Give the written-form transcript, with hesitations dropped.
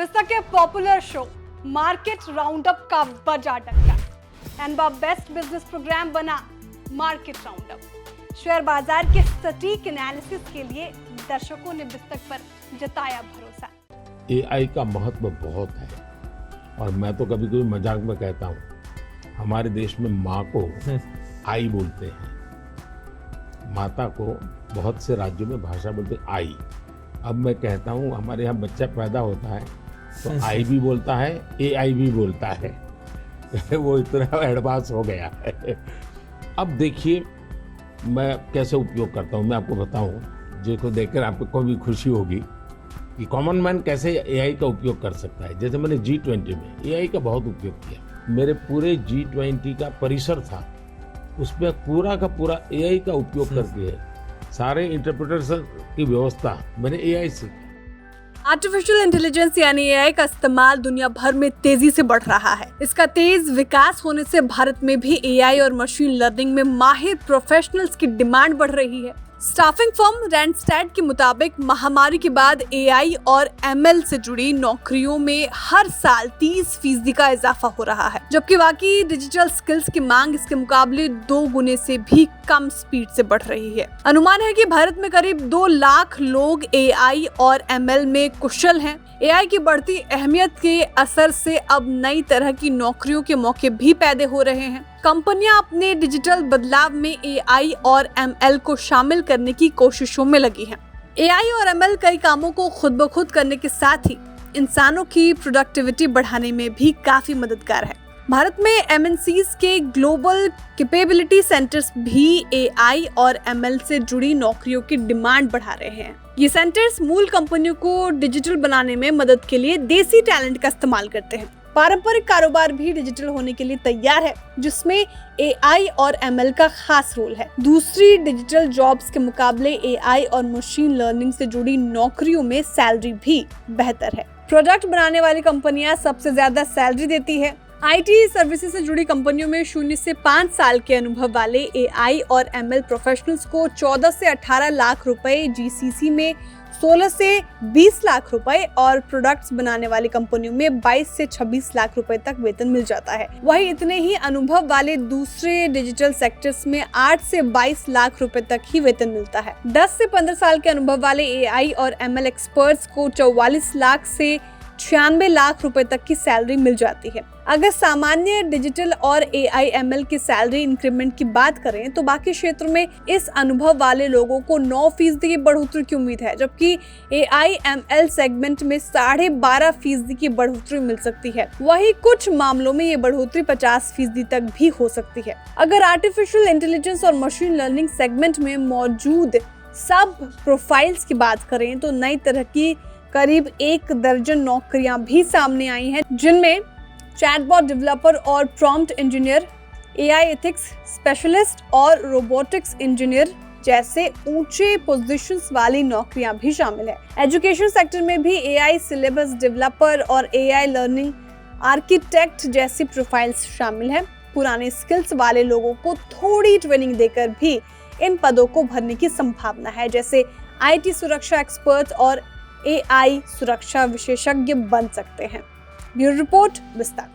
Vista के popular show market roundup का बजा डंका एंड बेस्ट बिजनेस प्रोग्राम बना मार्केट राउंडअप। शेयर बाजार के सटीक एनालिसिस के लिए दर्शकों ने विस्तक पर जताया भरोसा। एआई का महत्व बहुत है और मैं तो कभी कभी मजाक में कहता हूँ, हमारे देश में माँ को आई बोलते हैं, माता को बहुत से राज्यों में भाषा बोलते हैं आई। अब मैं कहता हूँ हमारे यहाँ बच्चा पैदा होता है तो आई भी बोलता है, एआई भी बोलता है। वो इतना एडवांस हो गया है। अब देखिए मैं कैसे उपयोग करता हूँ, मैं आपको बताऊँ जिसको देखकर आपको भी खुशी होगी कि कॉमन मैन कैसे एआई का उपयोग कर सकता है। जैसे मैंने G20 में एआई का बहुत उपयोग किया। मेरे पूरे G20 का परिसर था, उसमें पूरा का पूरा एआई का उपयोग करके सारे इंटरप्रिटेशन की व्यवस्था मैंने एआई से की। आर्टिफिशियल इंटेलिजेंस यानी एआई का इस्तेमाल दुनिया भर में तेजी से बढ़ रहा है। इसका तेज विकास होने से भारत में भी एआई और मशीन लर्निंग में माहिर प्रोफेशनल्स की डिमांड बढ़ रही है। स्टाफिंग फर्म रैंडस्टैट के मुताबिक महामारी के बाद एआई और एमएल से जुड़ी नौकरियों में हर साल 30% का इजाफा हो रहा है, जबकि बाकी डिजिटल स्किल्स की मांग इसके मुकाबले 2 गुने से भी कम स्पीड से बढ़ रही है। अनुमान है कि भारत में करीब 2 लाख लोग एआई और एमएल में कुशल हैं। एआई की बढ़ती अहमियत के असर से अब नई तरह की नौकरियों के मौके भी पैदा हो रहे हैं। कंपनियां अपने डिजिटल बदलाव में एआई और एमएल को शामिल करने की कोशिशों में लगी हैं। एआई और एमएल कई कामों को खुद ब खुद करने के साथ ही इंसानों की प्रोडक्टिविटी बढ़ाने में भी काफी मददगार है। भारत में एमएनसीज के ग्लोबल कैपेबिलिटी सेंटर्स भी एआई और एमएल से जुड़ी नौकरियों की डिमांड बढ़ा रहे हैं। ये सेंटर्स मूल कंपनियों को डिजिटल बनाने में मदद के लिए देसी टैलेंट का इस्तेमाल करते हैं। पारंपरिक कारोबार भी डिजिटल होने के लिए तैयार है, जिसमें एआई और एमएल का खास रोल है। दूसरी डिजिटल जॉब्स के मुकाबले एआई और मशीन लर्निंग से जुड़ी नौकरियों में सैलरी भी बेहतर है। प्रोडक्ट बनाने वाली कंपनियां सबसे ज्यादा सैलरी देती है। आईटी सर्विसेज से जुड़ी कंपनियों में 0 से 5 साल के अनुभव वाले एआई और एमएल प्रोफेशनल्स को 14 से 18 लाख रुपए, जीसीसी में 16 से 20 लाख रुपए और प्रोडक्ट्स बनाने वाली कंपनियों में 22 से 26 लाख रुपए तक वेतन मिल जाता है। वहीं इतने ही अनुभव वाले दूसरे डिजिटल सेक्टर्स में 8 से 22 लाख रुपए तक ही वेतन मिलता है। 10 से 15 साल के अनुभव वाले एआई और एमएल एक्सपर्ट्स को 44 लाख से 96 लाख रुपए तक की सैलरी मिल जाती है। अगर सामान्य डिजिटल और एआई एमएल की सैलरी इंक्रीमेंट की बात करें तो बाकी क्षेत्रों में इस अनुभव वाले लोगों को 9% की बढ़ोतरी की उम्मीद है, जबकि एआई एमएल सेगमेंट में 12.5% की बढ़ोतरी मिल सकती है। वहीं कुछ मामलों में ये बढ़ोतरी 50% तक भी हो सकती है। अगर आर्टिफिशियल इंटेलिजेंस और मशीन लर्निंग सेगमेंट में मौजूद सब प्रोफाइल्स की बात करें तो नई तरह की करीब 1 दर्जन नौकरियां भी सामने आई हैं, जिनमें चैटबॉट डेवलपर और prompt engineer, AI ethics specialist और रोबोटिक्स इंजीनियर जैसे ऊंचे पोजीशंस वाली नौकरियां भी शामिल है। एजुकेशन सेक्टर में भी एआई सिलेबस डेवलपर और एआई लर्निंग आर्किटेक्ट जैसी प्रोफाइल्स शामिल है। पुराने स्किल्स वाले लोगों को थोड़ी ट्रेनिंग देकर भी इन पदों को भरने की संभावना है, जैसे आईटी सुरक्षा एक्सपर्ट और एआई सुरक्षा विशेषज्ञ बन सकते हैं। ब्यूरो रिपोर्ट विस्तार।